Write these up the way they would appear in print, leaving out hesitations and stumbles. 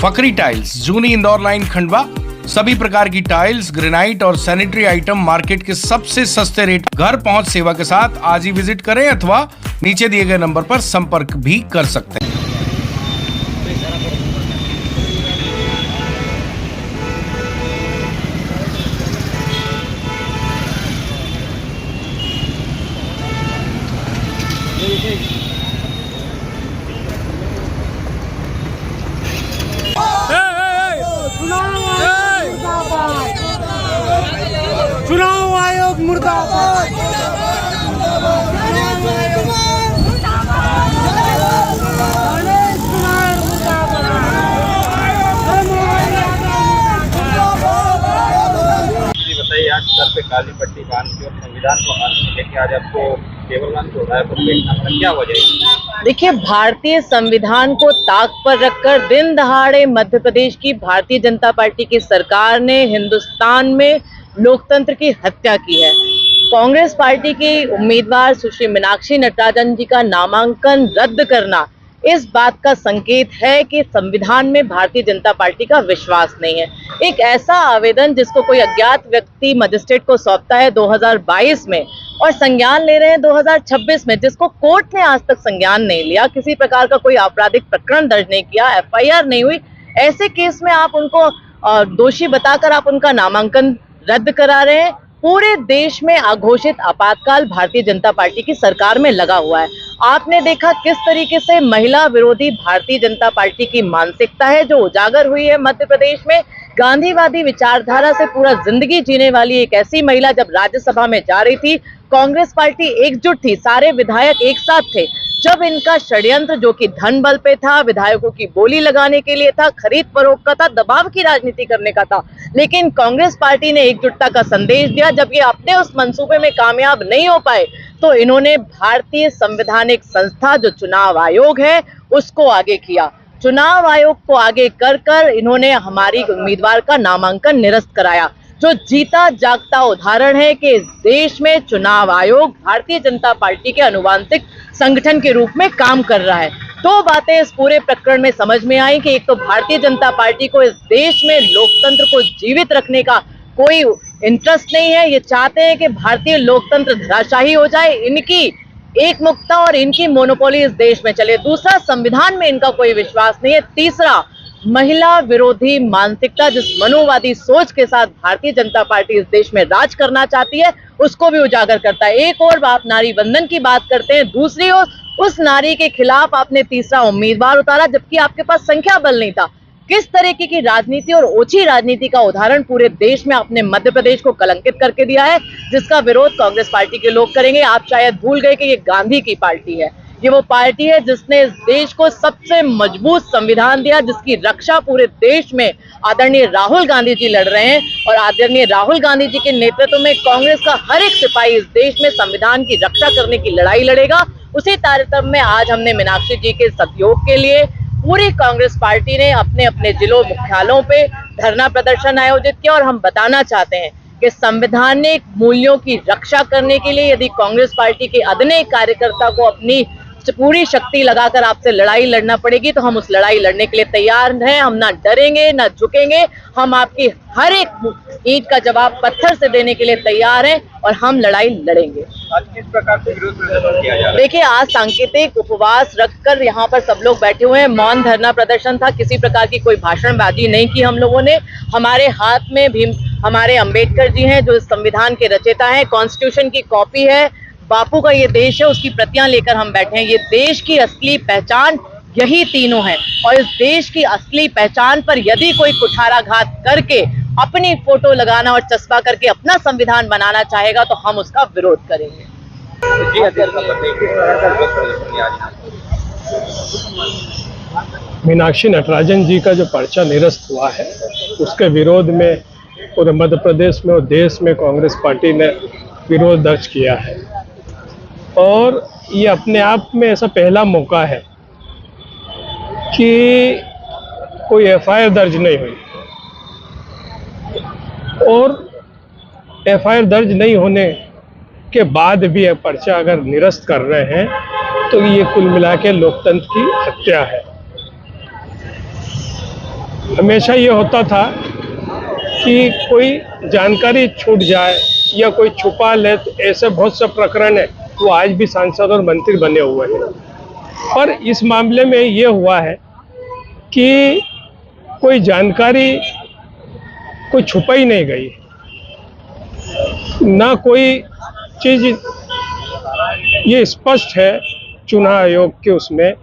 Fakhri tiles, जूनी Indore line, Khandwa. सभी प्रकार की टाइल्स, ग्रेनाइट और सैनिटरी आइटम मार्केट के सबसे सस्ते रेट, घर पहुंच सेवा के साथ आज ही विजिट करें अथवा नीचे दिए गए नंबर पर संपर्क भी कर सकते हैं। चुनाव आयोग मुर्दाबाद। बताइए, आज सर पे काली पट्टी बांध के और संविधान को हाथ में लेके आज आपको केवलगंज चौराहे पर देखना पड़ा, क्या वजह है? देखिए, भारतीय संविधान को ताक पर रखकर दिन दहाड़े मध्य प्रदेश की भारतीय जनता पार्टी की सरकार ने हिंदुस्तान में लोकतंत्र की हत्या की है। कांग्रेस पार्टी की उम्मीदवार सुश्री मीनाक्षी नटराजन जी का नामांकन रद्द करना इस बात का संकेत है कि संविधान में भारतीय जनता पार्टी का विश्वास नहीं है। एक ऐसा आवेदन जिसको कोई अज्ञात व्यक्ति मजिस्ट्रेट को सौंपता है 2022 में और संज्ञान ले रहे हैं 2026 में, जिसको कोर्ट ने आज तक संज्ञान नहीं लिया, किसी प्रकार का कोई आपराधिक प्रकरण दर्ज नहीं किया, FIR नहीं हुई, ऐसे केस में आप उनको दोषी बताकर आप उनका नामांकन रद्द करा रहे हैं। पूरे देश में अघोषित आपातकाल भारतीय जनता पार्टी की सरकार में लगा हुआ है। आपने देखा किस तरीके से महिला विरोधी भारतीय जनता पार्टी की मानसिकता है जो उजागर हुई है मध्य प्रदेश में। गांधीवादी विचारधारा से पूरा जिंदगी जीने वाली एक ऐसी महिला जब राज्यसभा में जा रही थी, कांग्रेस पार्टी एकजुट थी, सारे विधायक एक साथ थे। जब इनका षड्यंत्र जो कि धन बल पे था, विधायकों की बोली लगाने के लिए था, खरीद फरोख्त का था, दबाव की राजनीति करने का था, लेकिन कांग्रेस पार्टी ने एकजुटता का संदेश दिया। जब ये अपने उस मंसूबे में कामयाब नहीं हो पाए तो इन्होंने भारतीय संवैधानिक संस्था जो चुनाव आयोग है उसको आगे किया। चुनाव आयोग को आगे कर इन्होंने हमारी उम्मीदवार का नामांकन निरस्त कराया, जो जीता जागता उदाहरण है कि देश में चुनाव आयोग भारतीय जनता पार्टी के अनुवांशिक संगठन के रूप में काम कर रहा है। दो बातें इस पूरे प्रकरण में समझ में आई कि एक तो भारतीय जनता पार्टी को इस देश में लोकतंत्र को जीवित रखने का कोई इंटरेस्ट नहीं है। ये चाहते हैं कि भारतीय लोकतंत्र धराशायी हो जाए, इनकी एक मुक्ता और इनकी मोनोपोली इस देश में चले। दूसरा, संविधान में इनका कोई विश्वास नहीं है। तीसरा, महिला विरोधी मानसिकता, जिस मनोवादी सोच के साथ भारतीय जनता पार्टी इस देश में राज करना चाहती है उसको भी उजागर करता है। एक और आप नारी वंदन की बात करते हैं, दूसरी ओर उस नारी के खिलाफ आपने तीसरा उम्मीदवार उतारा जबकि आपके पास संख्या बल नहीं था। किस तरीके की राजनीति और ओछी राजनीति का उदाहरण पूरे देश में आपने मध्य प्रदेश को कलंकित करके दिया है, जिसका विरोध कांग्रेस पार्टी के लोग करेंगे। आप शायद भूल गए कि ये गांधी की पार्टी है, ये वो पार्टी है जिसने इस देश को सबसे मजबूत संविधान दिया, जिसकी रक्षा पूरे देश में आदरणीय राहुल गांधी जी लड़ रहे हैं और आदरणीय राहुल गांधी जी के नेतृत्व में कांग्रेस का हर एक सिपाही इस देश में संविधान की रक्षा करने की लड़ाई लड़ेगा। उसी तारतम्य में आज हमने मीनाक्षी जी के सहयोग के लिए पूरी कांग्रेस पार्टी ने अपने अपने जिलों मुख्यालयों पे धरना प्रदर्शन आयोजित किया और हम बताना चाहते हैं कि संवैधानिक मूल्यों की रक्षा करने के लिए यदि कांग्रेस पार्टी के अदने कार्यकर्ता को अपनी पूरी शक्ति लगाकर आपसे लड़ाई लड़ना पड़ेगी तो हम उस लड़ाई लड़ने के लिए तैयार हैं। हम ना डरेंगे ना झुकेंगे, हम आपकी हर एक ईंट का जवाब पत्थर से देने के लिए तैयार हैं और हम लड़ाई लड़ेंगे। आज किस प्रकार से विरोध प्रदर्शन किया जा रहा है? देखिए, आज सांकेतिक उपवास रखकर यहाँ पर सब लोग बैठे हुए हैं। मौन धरना प्रदर्शन था, किसी प्रकार की कोई भाषणबाजी नहीं की हम लोगों ने। हमारे हाथ में भी हमारे अंबेडकर जी हैं जो इस संविधान के रचयिता हैं, कॉन्स्टिट्यूशन की कॉपी है, बापू का ये देश है, उसकी प्रतियां लेकर हम बैठे हैं। ये देश की असली पहचान यही तीनों हैं और इस देश की असली पहचान पर यदि कोई कुठाराघात करके अपनी फोटो लगाना और चस्पा करके अपना संविधान बनाना चाहेगा तो हम उसका विरोध करेंगे। मीनाक्षी नटराजन जी का जो पर्चा निरस्त हुआ है उसके विरोध में पूरे मध्य प्रदेश में और देश में कांग्रेस पार्टी ने विरोध दर्ज किया है और ये अपने आप में ऐसा पहला मौका है कि कोई FIR दर्ज नहीं हुई और FIR दर्ज नहीं होने के बाद भी यह पर्चा अगर निरस्त कर रहे हैं तो ये कुल मिला के लोकतंत्र की हत्या है। हमेशा ये होता था कि कोई जानकारी छूट जाए या कोई छुपा ले, तो ऐसे बहुत से प्रकरण है वो आज भी सांसद और मंत्री बने हुए हैं। पर इस मामले में ये हुआ है कि कोई जानकारी कोई छुपाई नहीं गई, ना कोई चीज, ये स्पष्ट है चुनाव आयोग के उसमें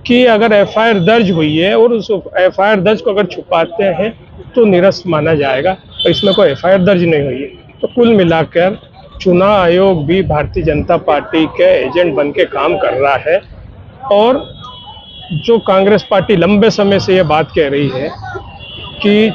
कि अगर एफआईआर दर्ज हुई है और उस एफआईआर दर्ज को अगर छुपाते हैं तो निरस्त माना जाएगा, और इसमें कोई एफआईआर दर्ज नहीं हुई है। तो कुल मिलाकर चुनाव आयोग भी भारतीय जनता पार्टी के एजेंट बन के काम कर रहा है। और जो कांग्रेस पार्टी लंबे समय से ये बात कह रही है कि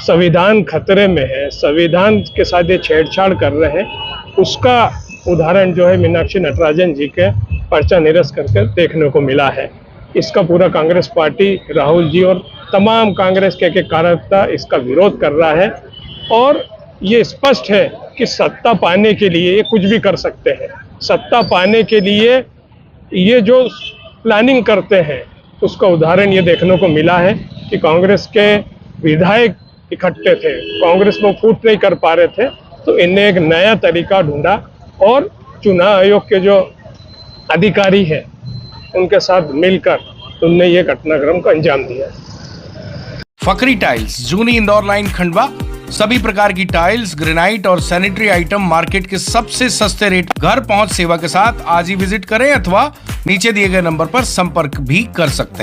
संविधान खतरे में है, संविधान के साथ ये छेड़छाड़ कर रहे हैं, उसका उदाहरण जो है मीनाक्षी नटराजन जी के पर्चा निरस्त करके देखने को मिला है। इसका पूरा कांग्रेस पार्टी, राहुल जी और तमाम कांग्रेस के कार्यकर्ता इसका विरोध कर रहा है। और ये स्पष्ट है कि सत्ता पाने के लिए ये कुछ भी कर सकते हैं। सत्ता पाने के लिए ये जो प्लानिंग करते हैं उसका उदाहरण ये देखने को मिला है कि कांग्रेस के विधायक इकट्ठे थे, कांग्रेस में फूट नहीं कर पा रहे थे, तो इन्हें एक नया तरीका ढूंढा और चुनाव आयोग के जो अधिकारी हैं उनके साथ मिलकर उनने ये घटनाक्रम को अंजाम दिया। फकरी टाइल्स, जूनी इंदौर लाइन खंडवा। सभी प्रकार की टाइल्स, ग्रेनाइट और सैनिटरी आइटम मार्केट के सबसे सस्ते रेट घर पहुंच सेवा के साथ आज ही विजिट करें अथवा नीचे दिए गए नंबर पर संपर्क भी कर सकते हैं।